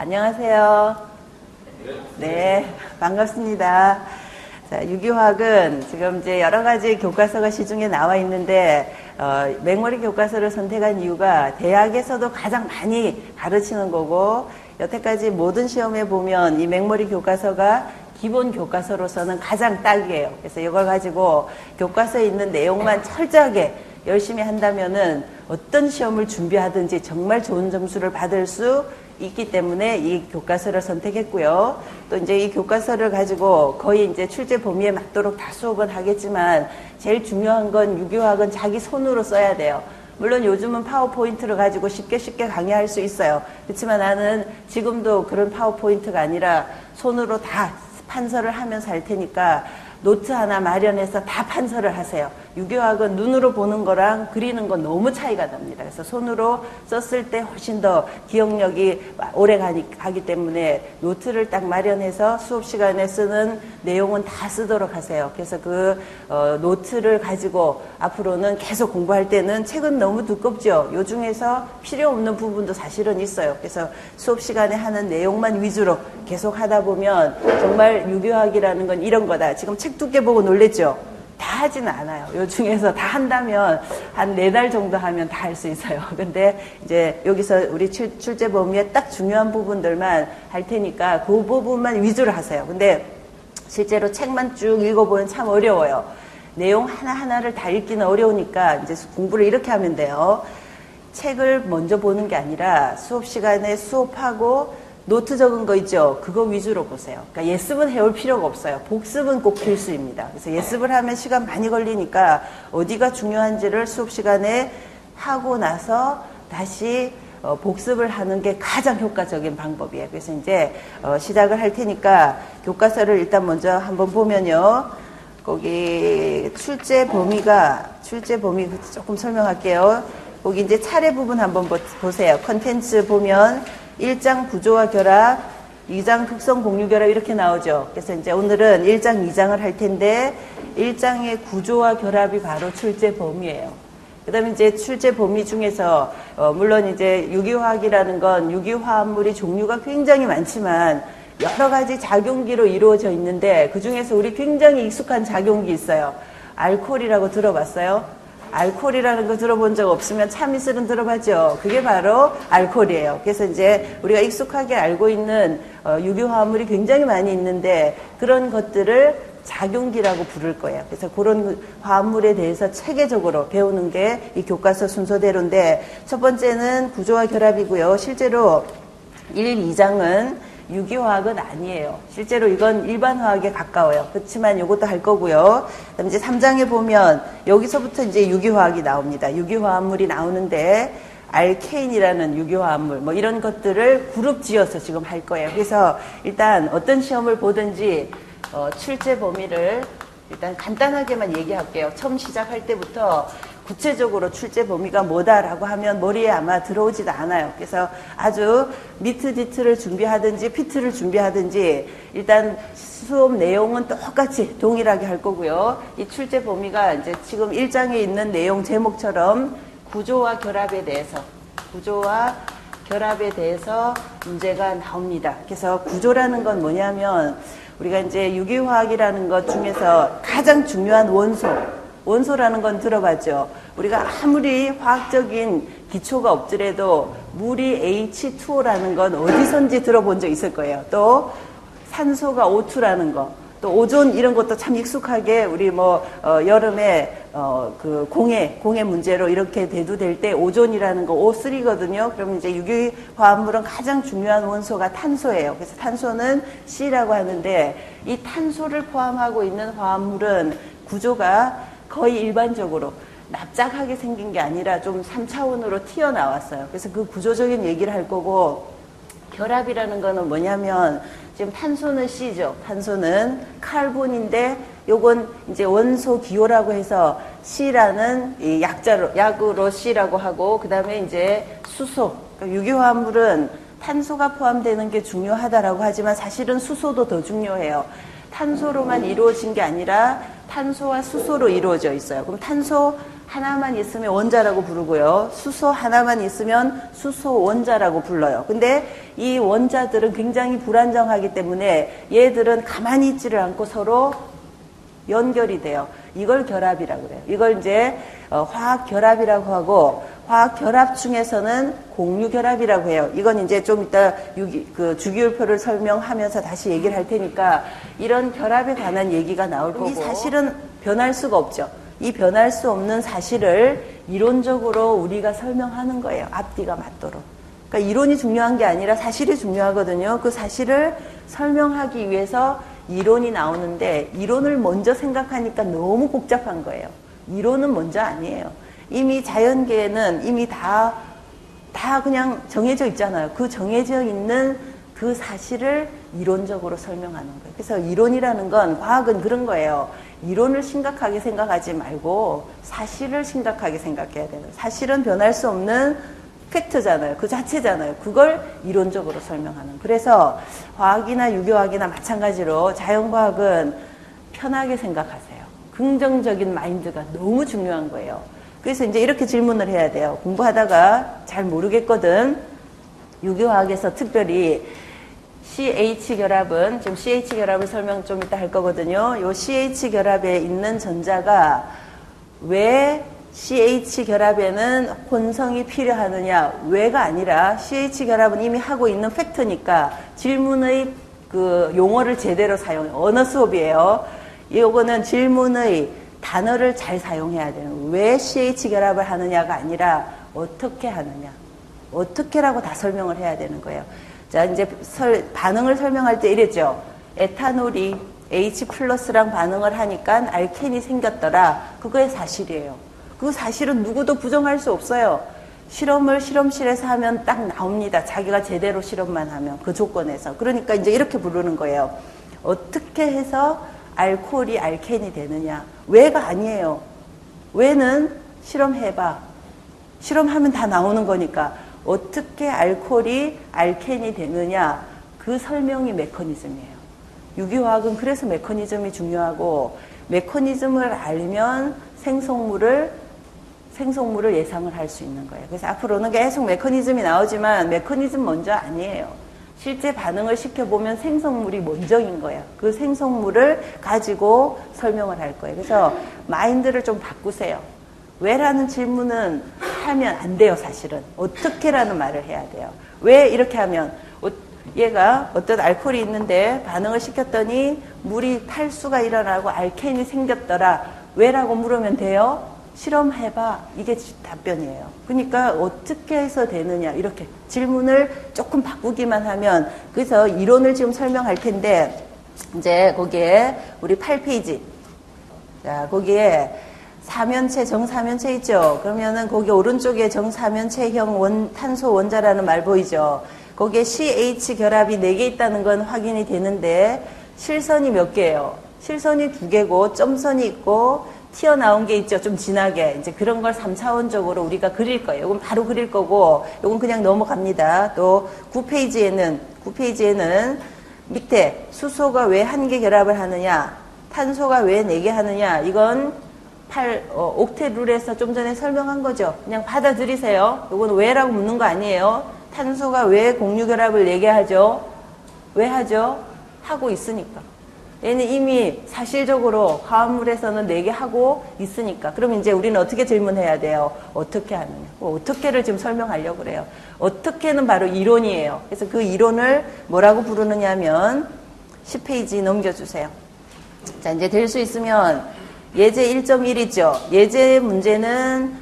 안녕하세요. 네, 반갑습니다. 자, 유기화학은 지금 이제 여러 가지 교과서가 시중에 나와 있는데, 맹머리 교과서를 선택한 이유가 대학에서도 가장 많이 가르치는 거고, 여태까지 모든 시험에 보면 이 맹머리 교과서가 기본 교과서로서는 가장 딱이에요. 그래서 이걸 가지고 교과서에 있는 내용만 철저하게 열심히 한다면은 어떤 시험을 준비하든지 정말 좋은 점수를 받을 수 있기 때문에 이 교과서를 선택했고요. 또 이제 이 교과서를 가지고 거의 이제 출제 범위에 맞도록 다 수업은 하겠지만 제일 중요한 건 유기화학은 자기 손으로 써야 돼요. 물론 요즘은 파워포인트를 가지고 쉽게 강의할 수 있어요. 그렇지만 나는 지금도 그런 파워포인트가 아니라 손으로 다 판서를 하면서 할 테니까 노트 하나 마련해서 다 판서를 하세요. 유기화학은 눈으로 보는 거랑 그리는 건 너무 차이가 납니다. 그래서 손으로 썼을 때 훨씬 더 기억력이 오래 가기 때문에 노트를 딱 마련해서 수업 시간에 쓰는 내용은 다 쓰도록 하세요. 그래서 그 노트를 가지고 앞으로는 계속 공부할 때는 책은 너무 두껍죠. 요 중에서 필요 없는 부분도 사실은 있어요. 그래서 수업 시간에 하는 내용만 위주로 계속 하다 보면 정말 유기화학이라는 건 이런 거다. 지금 책 두께 보고 놀랬죠? 다 하지는 않아요. 요 중에서 다 한다면 한 4달 정도 하면 다 할 수 있어요. 근데 이제 여기서 우리 출제 범위에 딱 중요한 부분들만 할 테니까 그 부분만 위주로 하세요. 근데 실제로 책만 쭉 읽어보면 참 어려워요. 내용 하나하나를 다 읽기는 어려우니까 이제 공부를 이렇게 하면 돼요. 책을 먼저 보는 게 아니라 수업 시간에 수업하고 노트 적은 거 있죠? 그거 위주로 보세요. 그러니까 예습은 해올 필요가 없어요. 복습은 꼭 필수입니다. 그래서 예습을 하면 시간 많이 걸리니까 어디가 중요한지를 수업 시간에 하고 나서 다시 복습을 하는 게 가장 효과적인 방법이에요. 그래서 이제 시작을 할 테니까 교과서를 일단 먼저 한번 보면요. 거기 출제 범위 조금 설명할게요. 거기 이제 차례 부분 한번 보세요. 컨텐츠 보면 1장 구조와 결합, 2장 특성 공유 결합 이렇게 나오죠. 그래서 이제 오늘은 1장, 2장을 할 텐데 1장의 구조와 결합이 바로 출제 범위예요. 그 다음에 이제 출제 범위 중에서 물론 이제 유기화학이라는 건 유기화합물이 종류가 굉장히 많지만 여러 가지 작용기로 이루어져 있는데 그 중에서 우리 굉장히 익숙한 작용기 있어요. 알코올이라고 들어봤어요? 알코올이라는 거 들어본 적 없으면 참이슬은 들어봤죠. 그게 바로 알코올이에요. 그래서 이제 우리가 익숙하게 알고 있는 유기화합물이 굉장히 많이 있는데 그런 것들을 작용기라고 부를 거예요. 그래서 그런 화합물에 대해서 체계적으로 배우는 게 이 교과서 순서대로인데 첫 번째는 구조와 결합이고요. 실제로 1, 2장은 유기화학은 아니에요. 실제로 이건 일반 화학에 가까워요. 그렇지만 이것도 할 거고요. 그다음 이제 3장에 보면 여기서부터 이제 유기화학이 나옵니다. 유기화합물이 나오는데 알케인이라는 유기화합물 뭐 이런 것들을 그룹 지어서 지금 할 거예요. 그래서 일단 어떤 시험을 보든지 출제 범위를 일단 간단하게만 얘기할게요. 처음 시작할 때부터 구체적으로 출제 범위가 뭐다라고 하면 머리에 아마 들어오지도 않아요. 그래서 아주 미트 디트를 준비하든지 피트를 준비하든지 일단 수업 내용은 똑같이 동일하게 할 거고요. 이 출제 범위가 이제 지금 1장에 있는 내용 제목처럼 구조와 결합에 대해서 문제가 나옵니다. 그래서 구조라는 건 뭐냐면 우리가 이제 유기화학이라는 것 중에서 가장 중요한 원소라는 건 들어봤죠. 우리가 아무리 화학적인 기초가 없더라도 물이 H2O라는 건 어디선지 들어본 적 있을 거예요. 또 산소가 O2라는 거, 또 오존 이런 것도 참 익숙하게 우리 여름에 그 공해 문제로 이렇게 대두될 때 오존이라는 거 O3거든요. 그럼 이제 유기화합물은 가장 중요한 원소가 탄소예요. 그래서 탄소는 C라고 하는데 이 탄소를 포함하고 있는 화합물은 구조가 거의 일반적으로 납작하게 생긴 게 아니라 좀 3차원으로 튀어나왔어요. 그래서 그 구조적인 얘기를 할 거고 결합이라는 거는 뭐냐면 지금 탄소는 C죠. 탄소는 카본인데 요건 이제 원소 기호라고 해서 C라는 이 약으로 C라고 하고 그 다음에 이제 수소. 그러니까 유기화합물은 탄소가 포함되는 게 중요하다라고 하지만 사실은 수소도 더 중요해요. 탄소로만 이루어진 게 아니라 탄소와 수소로 이루어져 있어요. 그럼 탄소 하나만 있으면 원자라고 부르고요. 수소 하나만 있으면 수소 원자라고 불러요. 근데 이 원자들은 굉장히 불안정하기 때문에 얘들은 가만히 있지를 않고 서로 연결이 돼요. 이걸 결합이라고 그래요. 이걸 이제 화학 결합이라고 하고, 화학 결합 중에서는 공유 결합이라고 해요. 이건 이제 좀 이따 주기율표를 설명하면서 다시 얘기를 할 테니까 이런 결합에 관한 얘기가 나올 거고, 이 사실은 변할 수가 없죠. 이 변할 수 없는 사실을 이론적으로 우리가 설명하는 거예요. 앞뒤가 맞도록. 그러니까 이론이 중요한 게 아니라 사실이 중요하거든요. 그 사실을 설명하기 위해서 이론이 나오는데, 이론을 먼저 생각하니까 너무 복잡한 거예요. 이론은 먼저 아니에요. 이미 자연계에는 이미 다 그냥 정해져 있잖아요. 그 정해져 있는 그 사실을 이론적으로 설명하는 거예요. 그래서 이론이라는 건, 과학은 그런 거예요. 이론을 심각하게 생각하지 말고 사실을 심각하게 생각해야 되는, 사실은 변할 수 없는 팩트잖아요. 그 자체잖아요. 그걸 이론적으로 설명하는. 그래서 화학이나 유교학이나 마찬가지로 자연과학은 편하게 생각하세요. 긍정적인 마인드가 너무 중요한 거예요. 그래서 이제 이렇게 질문을 해야 돼요. 공부하다가 잘 모르겠거든. 유교학에서 특별히 CH 결합은, 지금 CH 결합을 설명 좀 이따 할 거거든요. 요 CH 결합에 있는 전자가 왜 CH 결합에는 혼성이 필요하느냐, 왜가 아니라 CH 결합은 이미 하고 있는 팩트니까 질문의 그 용어를 제대로 사용해요. 언어 수업이에요. 요거는 질문의 단어를 잘 사용해야 돼요. 왜 CH 결합을 하느냐가 아니라 어떻게 하느냐, 어떻게라고 다 설명을 해야 되는 거예요. 자, 이제 반응을 설명할 때 이랬죠. 에탄올이 H 플러스랑 반응을 하니까 알켄이 생겼더라. 그거의 사실이에요. 그 사실은 누구도 부정할 수 없어요. 실험을 실험실에서 하면 딱 나옵니다. 자기가 제대로 실험만 하면, 그 조건에서. 그러니까 이제 이렇게 부르는 거예요. 어떻게 해서 알코올이 알켄이 되느냐. 왜가 아니에요. 왜는 실험해봐. 실험하면 다 나오는 거니까. 어떻게 알코올이 알켄이 되느냐, 그 설명이 메커니즘이에요. 유기화학은 그래서 메커니즘이 중요하고, 메커니즘을 알면 생성물을 예상을 할 수 있는 거예요. 그래서 앞으로는 계속 메커니즘이 나오지만 메커니즘 먼저 아니에요. 실제 반응을 시켜보면 생성물이 먼저인 거예요. 그 생성물을 가지고 설명을 할 거예요. 그래서 마인드를 좀 바꾸세요. 왜라는 질문은 하면 안 돼요, 사실은. 어떻게라는 말을 해야 돼요. 왜 이렇게 하면, 얘가 어떤 알코올이 있는데 반응을 시켰더니 물이 탈수가 일어나고 알켄이 생겼더라. 왜라고 물으면 돼요? 실험해봐. 이게 답변이에요. 그러니까 어떻게 해서 되느냐, 이렇게 질문을 조금 바꾸기만 하면. 그래서 이론을 지금 설명할 텐데, 이제 거기에 우리 8페이지. 자, 거기에 사면체, 정사면체 있죠? 그러면은 거기 오른쪽에 정사면체형 탄소 원자라는 말 보이죠? 거기에 CH 결합이 4개 있다는 건 확인이 되는데, 실선이 몇 개예요? 실선이 2개고, 점선이 있고, 튀어나온 게 있죠? 좀 진하게. 이제 그런 걸 3차원적으로 우리가 그릴 거예요. 이건 바로 그릴 거고, 이건 그냥 넘어갑니다. 또 9페이지에는 밑에 수소가 왜 1개 결합을 하느냐, 탄소가 왜 4개 하느냐, 이건 옥텟 룰에서 좀 전에 설명한 거죠. 그냥 받아들이세요. 이건 왜라고 묻는 거 아니에요. 탄소가 왜 공유 결합을 4개 하죠? 왜 하죠? 하고 있으니까. 얘는 이미 사실적으로 화합물에서는 4개 하고 있으니까. 그럼 이제 우리는 어떻게 질문해야 돼요? 어떻게 하느냐. 어떻게를 지금 설명하려고 그래요. 어떻게는 바로 이론이에요. 그래서 그 이론을 뭐라고 부르느냐 하면 10페이지 넘겨주세요. 자, 이제 될 수 있으면 예제 1.1 있죠. 예제 문제는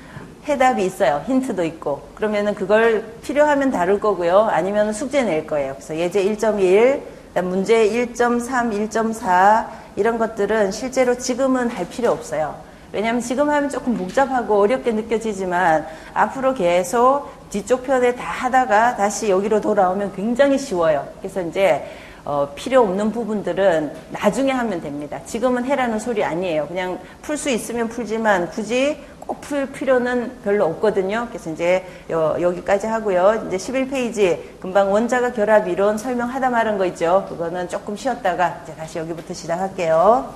해답이 있어요. 힌트도 있고. 그러면은 그걸 필요하면 다룰 거고요. 아니면 숙제 낼 거예요. 그래서 예제 1.1, 문제 1.3, 1.4 이런 것들은 실제로 지금은 할 필요 없어요. 왜냐하면 지금 하면 조금 복잡하고 어렵게 느껴지지만 앞으로 계속 뒤쪽 편에 다 하다가 다시 여기로 돌아오면 굉장히 쉬워요. 그래서 이제 필요 없는 부분들은 나중에 하면 됩니다. 지금은 해라는 소리 아니에요. 그냥 풀 수 있으면 풀지만 굳이 꼭 풀 필요는 별로 없거든요. 그래서 이제 여기까지 하고요. 이제 11페이지 금방 원자가 결합 이론 설명하다 말은 거 있죠. 그거는 조금 쉬었다가 이제 다시 여기부터 시작할게요.